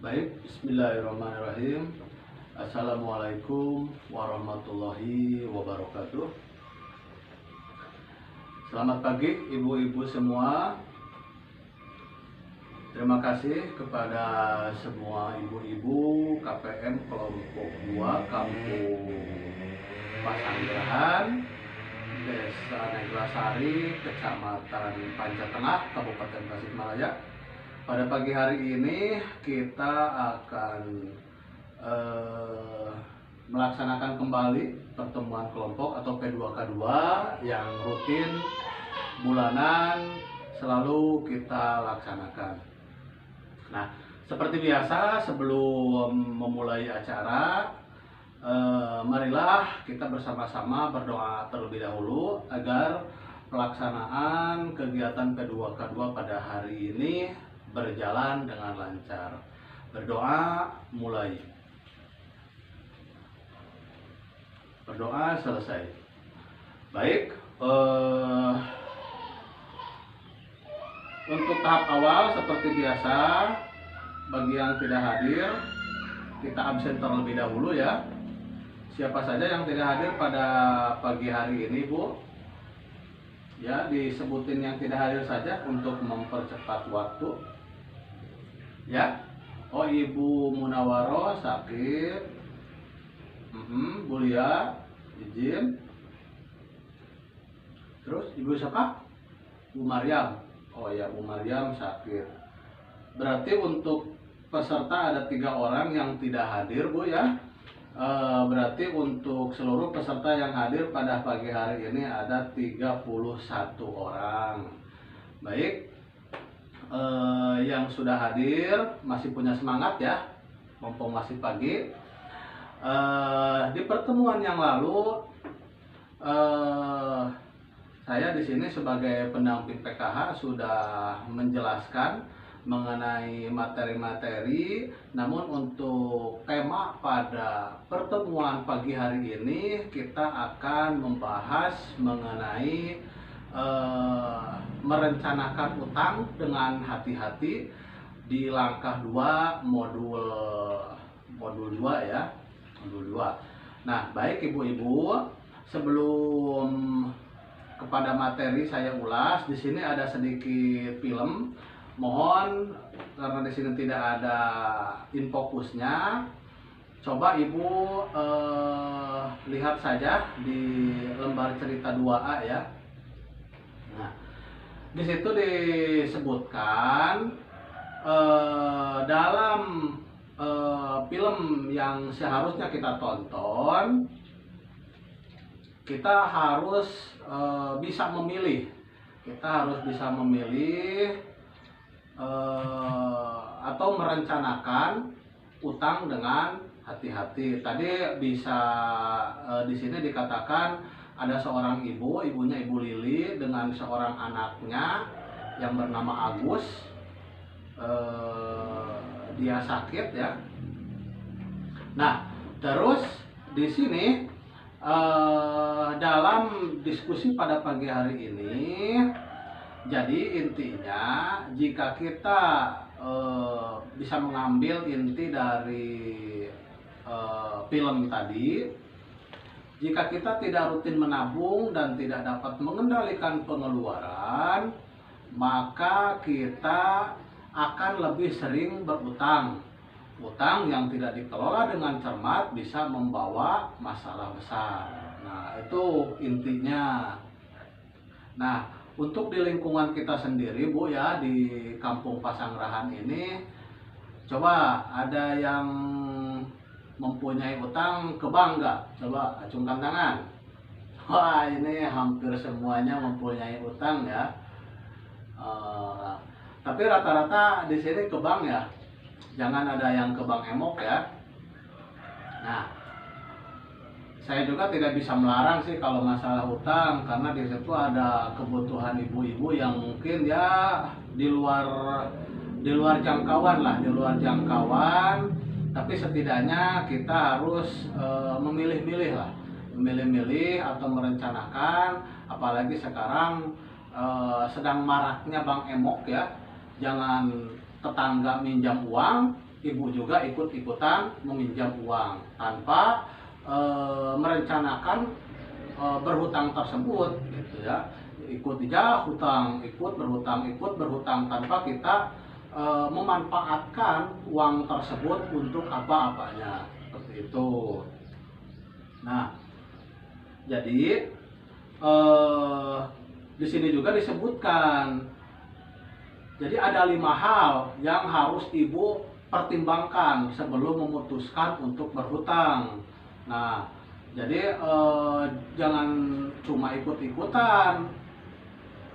Baik, bismillahirrahmanirrahim. Assalamualaikum warahmatullahi wabarakatuh. Selamat pagi ibu-ibu semua. Terima kasih kepada semua ibu-ibu KPM kelompok 2 Kampung Pasanggerahan, Desa Neglasari, Kecamatan Pancatengah, Kabupaten Tasikmalaya. Pada pagi hari ini kita akan melaksanakan kembali pertemuan kelompok atau P2K2 yang rutin bulanan selalu kita laksanakan. Nah, seperti biasa sebelum memulai acara, marilah kita bersama-sama berdoa terlebih dahulu agar pelaksanaan kegiatan P2K2 pada hari ini berjalan dengan lancar. Berdoa mulai. Berdoa selesai. Baik, untuk tahap awal seperti biasa, bagi yang tidak hadir, kita absen terlebih dahulu ya. Siapa saja yang tidak hadir pada pagi hari ini, Bu? Ya, disebutin yang tidak hadir saja untuk mempercepat waktu. Ya, oh Ibu Munawaro sakit, Bu Lia izin. Terus Ibu siapa? Bu Maryam. Oh ya, Bu Maryam sakit. Berarti untuk peserta ada 3 orang yang tidak hadir, Bu ya. Berarti untuk seluruh peserta yang hadir pada pagi hari ini ada 31 orang. Baik. Yang sudah hadir masih punya semangat ya, mumpung masih pagi. Di pertemuan yang lalu saya di sini sebagai pendamping PKH sudah menjelaskan mengenai materi-materi. Namun untuk tema pada pertemuan pagi hari ini kita akan membahas mengenai merencanakan utang dengan hati-hati di langkah 2 modul 2 ya, modul 2. Nah, baik ibu-ibu, sebelum kepada materi saya ulas, di sini ada sedikit film. Mohon karena di sini tidak ada infokusnya, coba ibu lihat saja di lembar cerita 2A ya. Nah, di situ disebutkan dalam film yang seharusnya kita tonton, kita harus bisa memilih. Kita harus bisa memilih atau merencanakan utang dengan hati-hati. Tadi bisa di sini dikatakan ada seorang ibu, ibunya Ibu Lili dengan seorang anaknya yang bernama Agus. Dia sakit ya. Nah, terus di sini dalam diskusi pada pagi hari ini, jadi intinya jika kita bisa mengambil inti dari film tadi, jika kita tidak rutin menabung dan tidak dapat mengendalikan pengeluaran, maka kita akan lebih sering berutang. Utang yang tidak dikelola dengan cermat bisa membawa masalah besar. Nah, itu intinya. Nah, untuk di lingkungan kita sendiri, Bu ya, di Kampung Pasanggerahan ini, coba ada yang mempunyai utang ke bank nggak? Coba acungkan tangan. Wah, ini hampir semuanya mempunyai utang ya. Tapi rata-rata di sini ke bank ya. Jangan ada yang ke bank emok ya. Nah, saya juga tidak bisa melarang sih kalau masalah utang, karena di situ ada kebutuhan ibu-ibu yang mungkin ya di luar jangkauan lah, di luar jangkauan. Tapi setidaknya kita harus memilih-milih lah, memilih-milih atau merencanakan. Apalagi sekarang sedang maraknya bank emok ya. Jangan tetangga minjam uang, ibu juga ikut-ikutan meminjam uang tanpa merencanakan berhutang tersebut gitu ya, ikut aja hutang, ikut berhutang tanpa kita memanfaatkan uang tersebut untuk apa-apanya seperti itu. Nah, jadi di sini juga disebutkan, jadi ada 5 hal yang harus ibu pertimbangkan sebelum memutuskan untuk berhutang. Nah, jadi jangan cuma ikut-ikutan.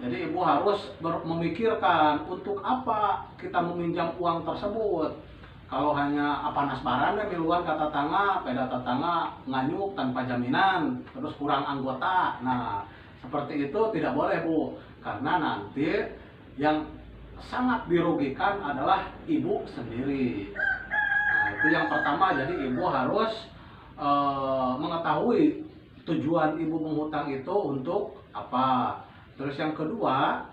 Jadi ibu harus memikirkan untuk apa kita meminjam uang tersebut. Kalau hanya panas baranda miluan kata tangga, peda tetangga nganyuk tanpa jaminan, terus kurang anggota. Nah, seperti itu tidak boleh Bu, karena nanti yang sangat dirugikan adalah ibu sendiri. Nah, itu yang pertama. Jadi ibu harus mengetahui tujuan ibu menghutang itu untuk apa. Terus yang kedua,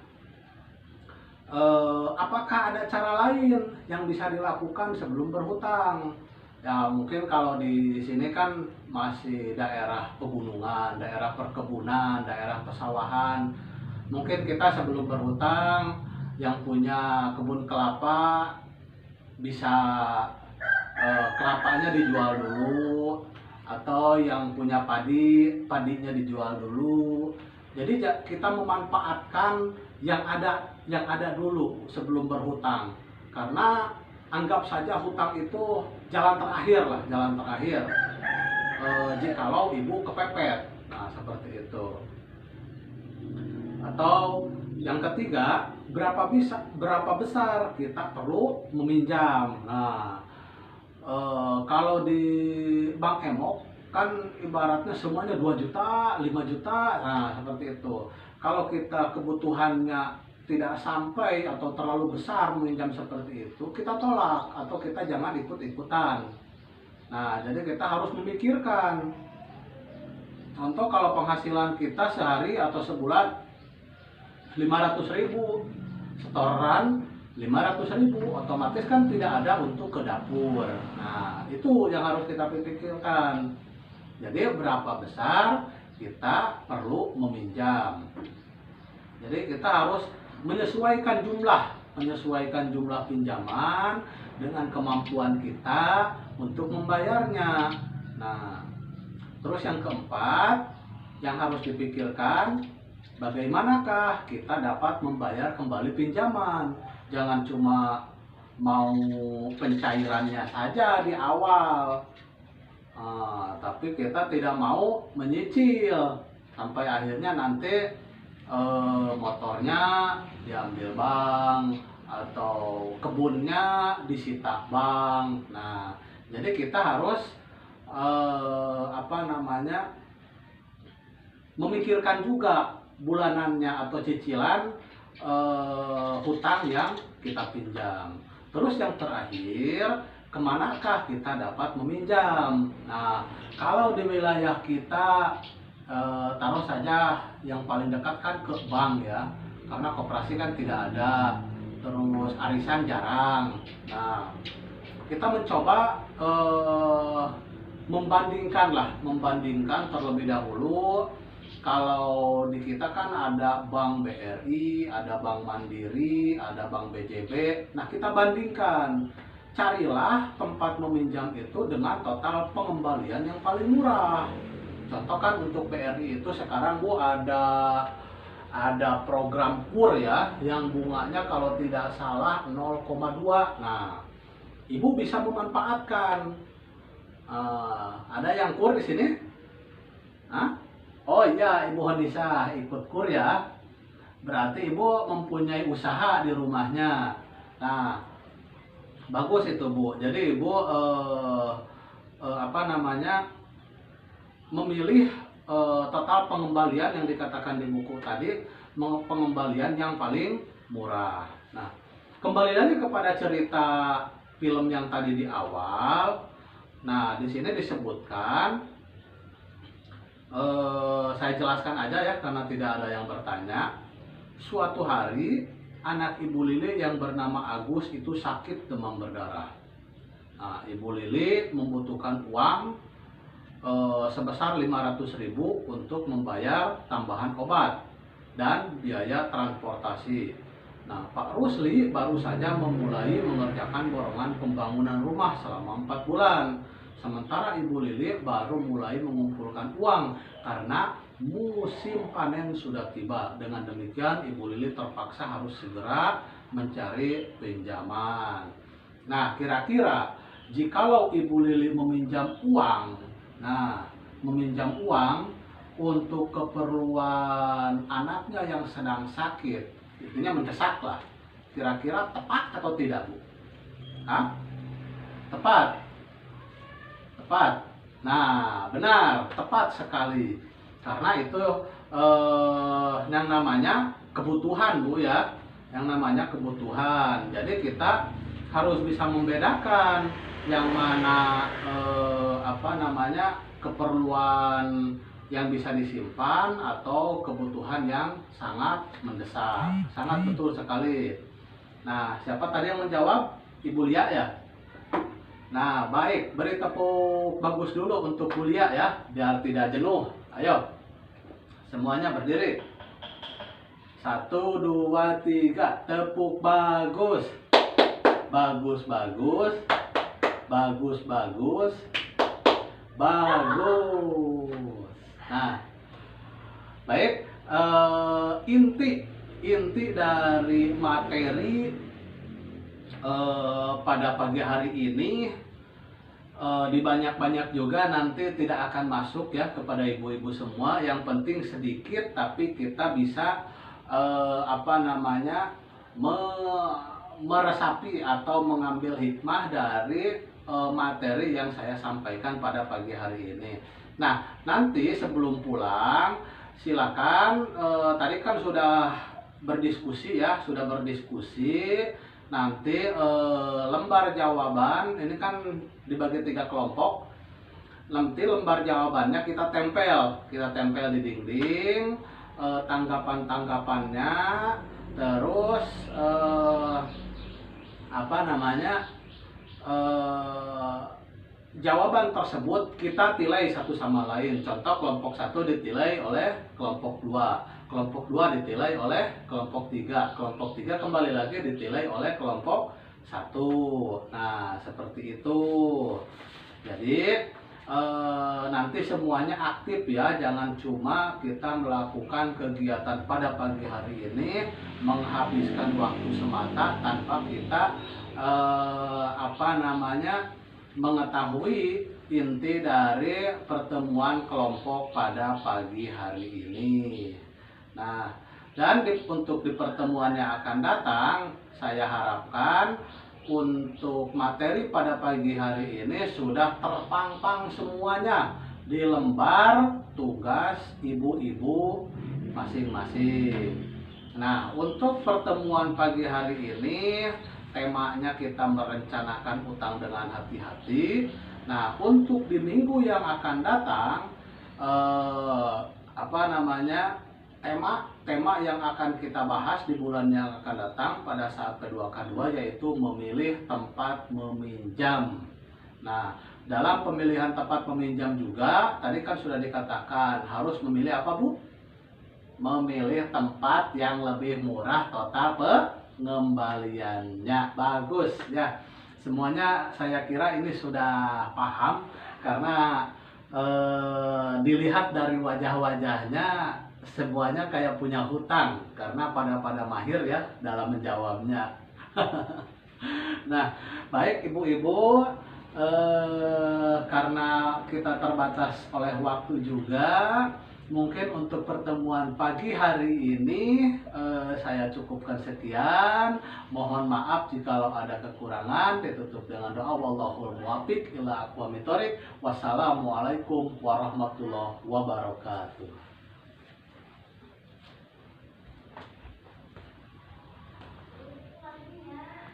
apakah ada cara lain yang bisa dilakukan sebelum berhutang? Ya mungkin kalau di sini kan masih daerah pegunungan, daerah perkebunan, daerah pesawahan. Mungkin kita sebelum berhutang yang punya kebun kelapa bisa kelapanya dijual dulu, atau yang punya padinya dijual dulu. Jadi kita memanfaatkan yang ada dulu sebelum berhutang, karena anggap saja hutang itu jalan terakhir lah, jalan terakhir jikalau ibu kepepet. Nah seperti itu. Atau yang ketiga, berapa besar kita perlu meminjam. Nah kalau di Bank Emok kan ibaratnya semuanya 2 juta, 5 juta, nah seperti itu. Kalau kita kebutuhannya tidak sampai atau terlalu besar meminjam seperti itu, kita tolak atau kita jangan ikut-ikutan. Nah, jadi kita harus memikirkan. Contoh kalau penghasilan kita sehari atau sebulan 500.000, setoran 500.000, otomatis kan tidak ada untuk ke dapur. Nah, itu yang harus kita pikirkan. Jadi berapa besar kita perlu meminjam. Jadi kita harus menyesuaikan jumlah pinjaman dengan kemampuan kita untuk membayarnya. Nah, terus yang keempat yang harus dipikirkan, bagaimanakah kita dapat membayar kembali pinjaman. Jangan cuma mau pencairannya saja di awal, tapi kita tidak mau menyicil sampai akhirnya nanti motornya diambil bank atau kebunnya disita bank. Nah, jadi kita harus memikirkan juga bulanannya atau cicilan hutang yang kita pinjam. Terus yang terakhir, kemanakah kita dapat meminjam? Nah, kalau di wilayah kita taruh saja yang paling dekat kan ke bank ya, karena koperasi kan tidak ada, terus arisan jarang. Nah, kita mencoba membandingkan terlebih dahulu. Kalau di kita kan ada Bank BRI, ada Bank Mandiri, ada Bank BJB. Nah, kita bandingkan. Carilah tempat meminjam itu dengan total pengembalian yang paling murah. Contoh kan untuk BRI itu sekarang Bu ada program KUR ya, yang bunganya kalau tidak salah 0,2. Nah, Ibu bisa memanfaatkan. Ada yang KUR di sini? Hah? Oh iya, Ibu Hanisa ikut KUR ya. Berarti Ibu mempunyai usaha di rumahnya. Nah, bagus itu Bu. Jadi Ibu memilih total pengembalian yang dikatakan di buku tadi, pengembalian yang paling murah. Nah, kembali lagi kepada cerita film yang tadi di awal. Nah, di sini disebutkan, saya jelaskan aja ya karena tidak ada yang bertanya. Suatu hari anak Ibu Lili yang bernama Agus itu sakit demam berdarah. Nah, Ibu Lili membutuhkan uang sebesar 500.000 untuk membayar tambahan obat dan biaya transportasi. Nah, Pak Rusli baru saja memulai mengerjakan borongan pembangunan rumah selama 4 bulan. Sementara Ibu Lili baru mulai mengumpulkan uang karena musim panen sudah tiba. Dengan demikian, Ibu Lili terpaksa harus segera mencari pinjaman. Nah, kira-kira jikalau Ibu Lili meminjam uang, meminjam uang untuk keperluan anaknya yang sedang sakit, intinya mendesak lah. Kira-kira tepat atau tidak, Bu? Hah? Tepat? Tepat. Nah, benar, tepat sekali. Karena itu yang namanya kebutuhan, Bu ya. Yang namanya kebutuhan. Jadi kita harus bisa membedakan yang mana keperluan yang bisa disimpan atau kebutuhan yang sangat mendesak. Sangat betul sekali. Nah, siapa tadi yang menjawab? Ibu Lia ya? Nah, baik, beri tepuk bagus dulu untuk Bu Lia ya, biar tidak jenuh. Ayo, semuanya berdiri. 1, 2, 3, tepuk bagus. Bagus, bagus. Bagus, bagus. Bagus. Nah, baik, inti dari materi pada pagi hari ini dibanyak-banyak juga nanti tidak akan masuk ya kepada ibu-ibu semua. Yang penting sedikit tapi kita bisa meresapi atau mengambil hikmah dari materi yang saya sampaikan pada pagi hari ini. Nah, nanti sebelum pulang silakan, tadi kan sudah berdiskusi ya, nanti lembar jawaban ini kan dibagi 3 kelompok. Nanti lembar jawabannya kita tempel di dinding, tanggapan-tanggapannya, terus jawaban tersebut kita tilai satu sama lain. Contoh, kelompok 1 ditilai oleh kelompok 2, kelompok 2 ditilai oleh kelompok 3, kelompok 3 kembali lagi ditilai oleh kelompok 1. Nah, seperti itu. Jadi nanti semuanya aktif ya, jangan cuma kita melakukan kegiatan pada pagi hari ini menghabiskan waktu semata tanpa kita mengetahui inti dari pertemuan kelompok pada pagi hari ini. Nah, dan untuk di pertemuan yang akan datang, saya harapkan untuk materi pada pagi hari ini sudah terpampang semuanya di lembar tugas ibu-ibu masing-masing. Nah, untuk pertemuan pagi hari ini temanya kita merencanakan utang dengan hati-hati. Nah, untuk di minggu yang akan datang tema yang akan kita bahas di bulan yang akan datang pada saat kedua yaitu memilih tempat meminjam. Nah, dalam pemilihan tempat meminjam juga tadi kan sudah dikatakan harus memilih apa, Bu? Memilih tempat yang lebih murah total pengembaliannya. Bagus ya. Semuanya saya kira ini sudah paham karena dilihat dari wajah-wajahnya semuanya kayak punya hutang karena pada mahir ya dalam menjawabnya. Nah, baik ibu-ibu, karena kita terbatas oleh waktu juga, mungkin untuk pertemuan pagi hari ini saya cukupkan sekian. Mohon maaf jikalau ada kekurangan. Ditutup dengan doa, wallahul muwaffiq ila aqwamit thoriq. Wassalamualaikum warahmatullahi wabarakatuh.